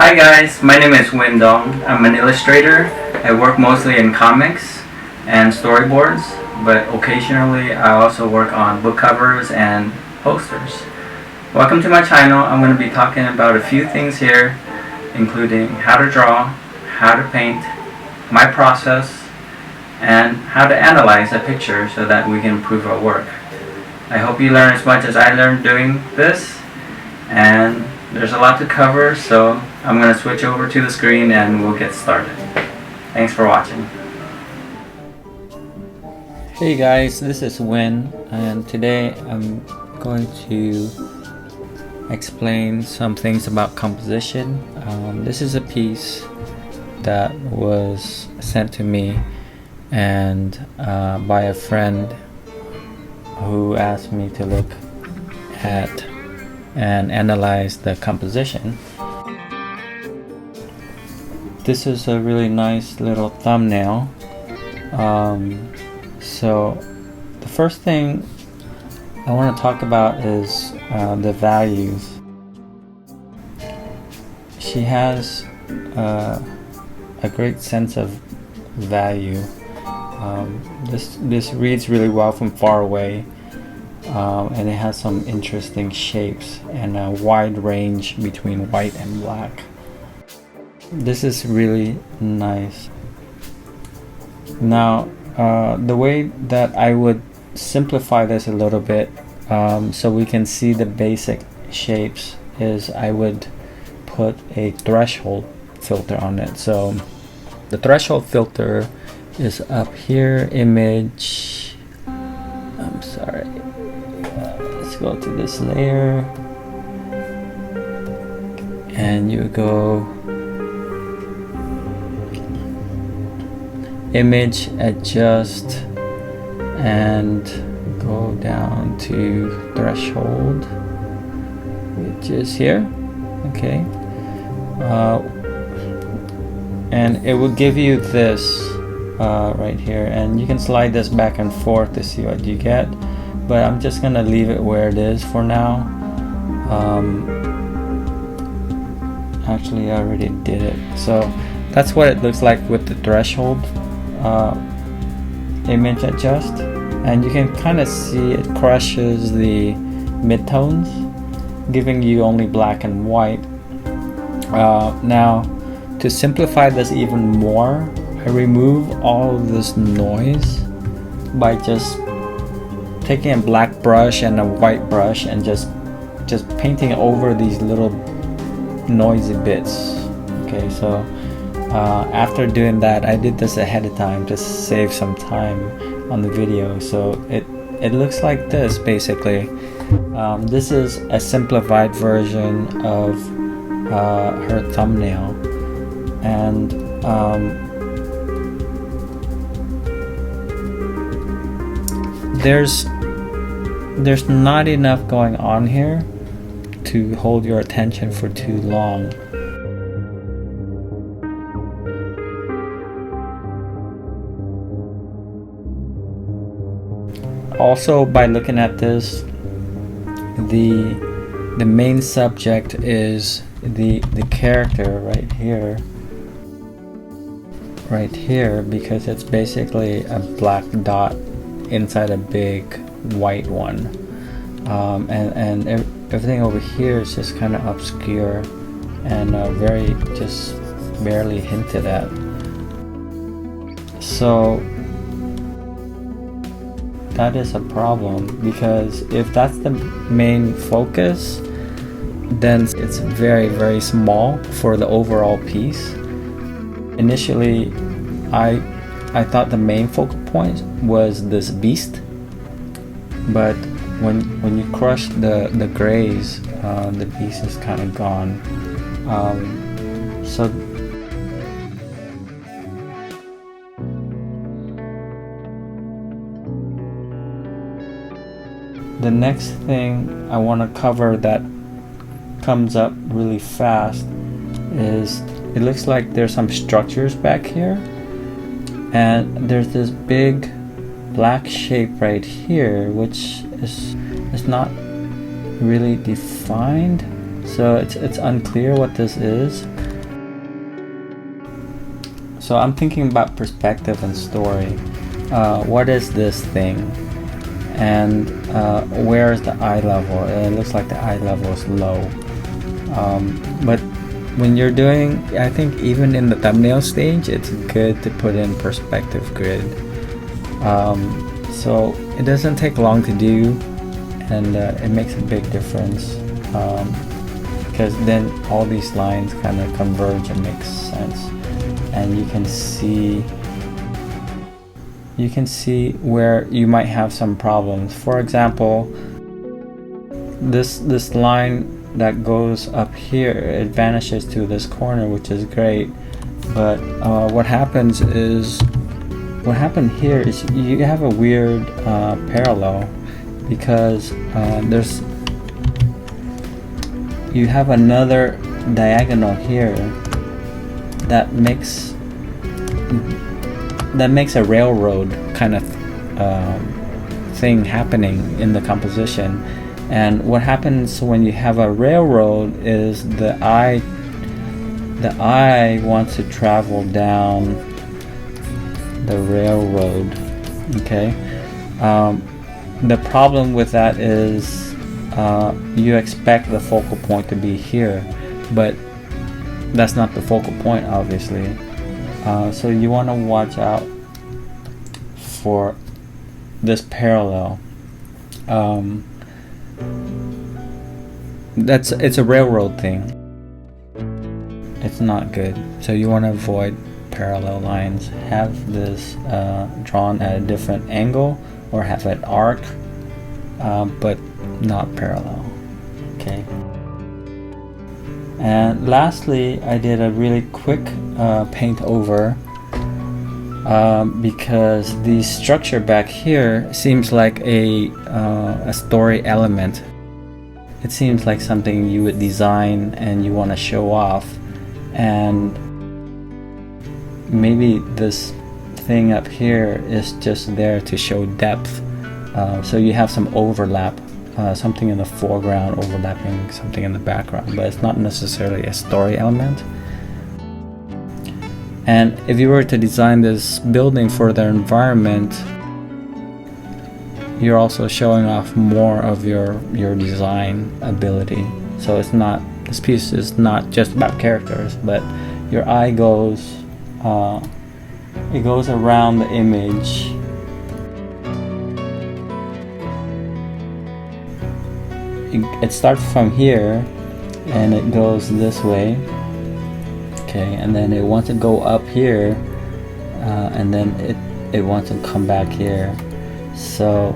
Hi guys, my name is Win Dong. I'm an illustrator. I work mostly in comics and storyboards, but occasionally I also work on book covers and posters. Welcome to my channel. I'm going to be talking about a few things here, including how to draw, how to paint, my process, and how to analyze a picture so that we can improve our work. I hope you learn as much as I learned doing this, and there's a lot to cover, so I'm going to switch over to the screen and we'll get started. Thanks for watching. Hey guys, this is Win, and today I'm going to explain some things about composition. This is a piece that was sent to me and by a friend who asked me to look at and analyze the composition. This is a really nice little thumbnail. So the first thing I want to talk about is the values. She has a great sense of value. This reads really well from far away. And it has some interesting shapes and a wide range between white and black. This is really nice. Now, the way that I would simplify this a little bit so we can see the basic shapes is I would put a threshold filter on it. So the threshold filter is up here, image, I'm sorry. Let's go to this layer and you go image, adjust, and go down to threshold, which is here. Okay, and it will give you this right here, and you can slide this back and forth to see what you get, but I'm just gonna leave it where it is for now. Actually I already did it, so that's what it looks like with the threshold image adjust, and you can kind of see it crushes the midtones, giving you only black and white. Now to simplify this even more, I remove all of this noise by just taking a black brush and a white brush and just painting over these little noisy bits. Okay, so after doing that, I did this ahead of time to save some time on the video. So it looks like this basically. This is a simplified version of her thumbnail, and there's not enough going on here to hold your attention for too long. Also, by looking at this, the main subject is the character right here, because it's basically a black dot inside a big white one, and everything over here is just kind of obscure and very just barely hinted at. So that is a problem, because if that's the main focus, then it's very, very small for the overall piece. Initially I thought the main focal point was this beast, but when you crush the grays, the beast is kind of gone. So the next thing I want to cover that comes up really fast is, it looks like there's some structures back here, and there's this big black shape right here which is not really defined, so it's unclear what this is. So I'm thinking about perspective and story. What is this thing? And where is the eye level? It looks like the eye level is low. But when you're doing, I think even in the thumbnail stage, it's good to put in perspective grid. So it doesn't take long to do, and it makes a big difference, because then all these lines kind of converge and make sense, and you can see where you might have some problems. For example, this line that goes up here, it vanishes to this corner, which is great, but what happened here is you have a weird parallel, because you have another diagonal here that makes a railroad kind of thing happening in the composition. And what happens when you have a railroad is the eye wants to travel down the railroad. Okay. The problem with that is you expect the focal point to be here, but that's not the focal point, obviously. So you want to watch out for this parallel. It's a railroad thing. It's not good. So you want to avoid parallel lines. Have this drawn at a different angle, or have an arc, but not parallel. Okay. And lastly, I did a really quick paint over, because the structure back here seems like a story element. It seems like something you would design and you want to show off, and maybe this thing up here is just there to show depth. So you have some overlap, something in the foreground overlapping something in the background, but it's not necessarily a story element. And if you were to design this building for their environment, you're also showing off more of your design ability. So it's not, this piece is not just about characters, but your eye goes it goes around the image. It starts from here and it goes this way. Okay, and then it wants to go up here, and then it wants to come back here. So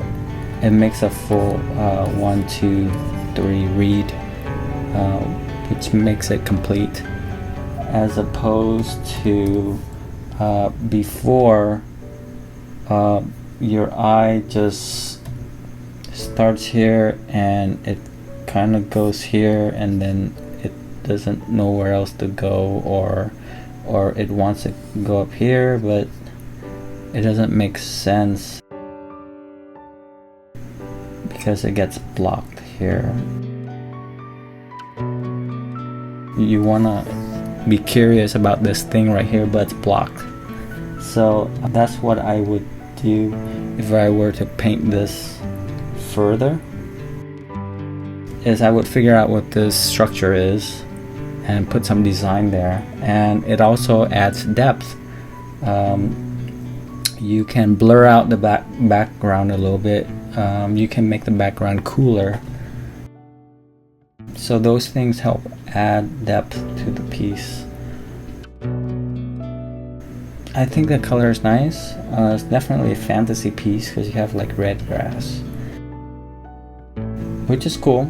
it makes a full 1, 2, 3 read, which makes it complete, as opposed to before your eye just starts here and it kind of goes here, and then it doesn't know where else to go, or it wants to go up here, but it doesn't make sense because it gets blocked here. You want to be curious about this thing right here, but it's blocked. So that's what I would do if I were to paint this further, is I would figure out what this structure is and put some design there. And it also adds depth. You can blur out the background a little bit. You can make the background cooler. So those things help add depth to the piece. I think the color is nice. It's definitely a fantasy piece because you have like red grass, which is cool.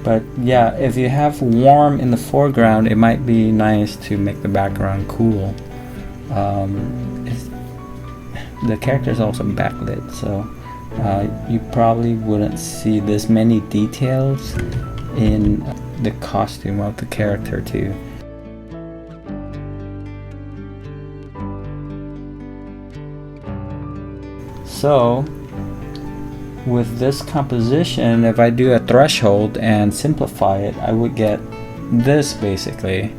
But yeah, if you have warm in the foreground, it might be nice to make the background cool. The character is also backlit, so you probably wouldn't see this many details in the costume of the character too. So with this composition, if I do a threshold and simplify it, I would get this basically.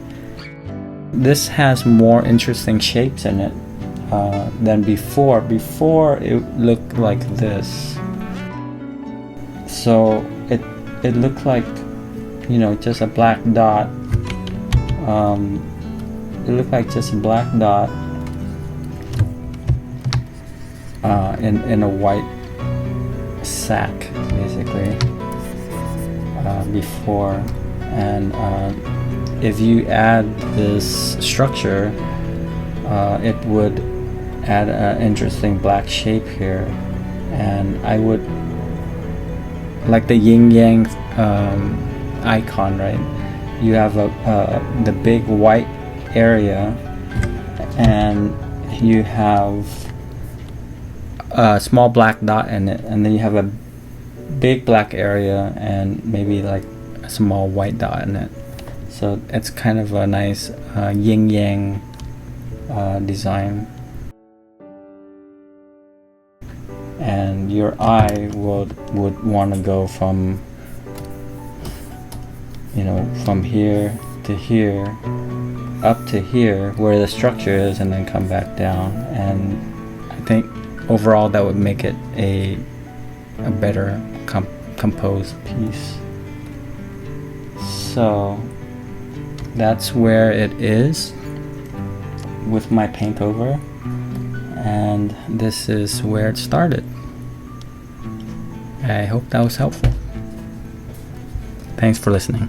This has more interesting shapes in it than before. Before it looked like this. So it looked like, you know, just a black dot. It looked like just a black dot in a white sack, basically, before. And if you add this structure, it would add an interesting black shape here. And I would like the yin yang icon, right? You have the big white area, and you have a small black dot in it, and then you have a big black area and maybe like a small white dot in it. So it's kind of a nice yin yang design. And your eye would want to go from, you know, from here to here, up to here where the structure is, and then come back down. And I think overall that would make it a better composed piece. So that's where it is with my paint over, and this is where it started. I hope that was helpful. Thanks for listening.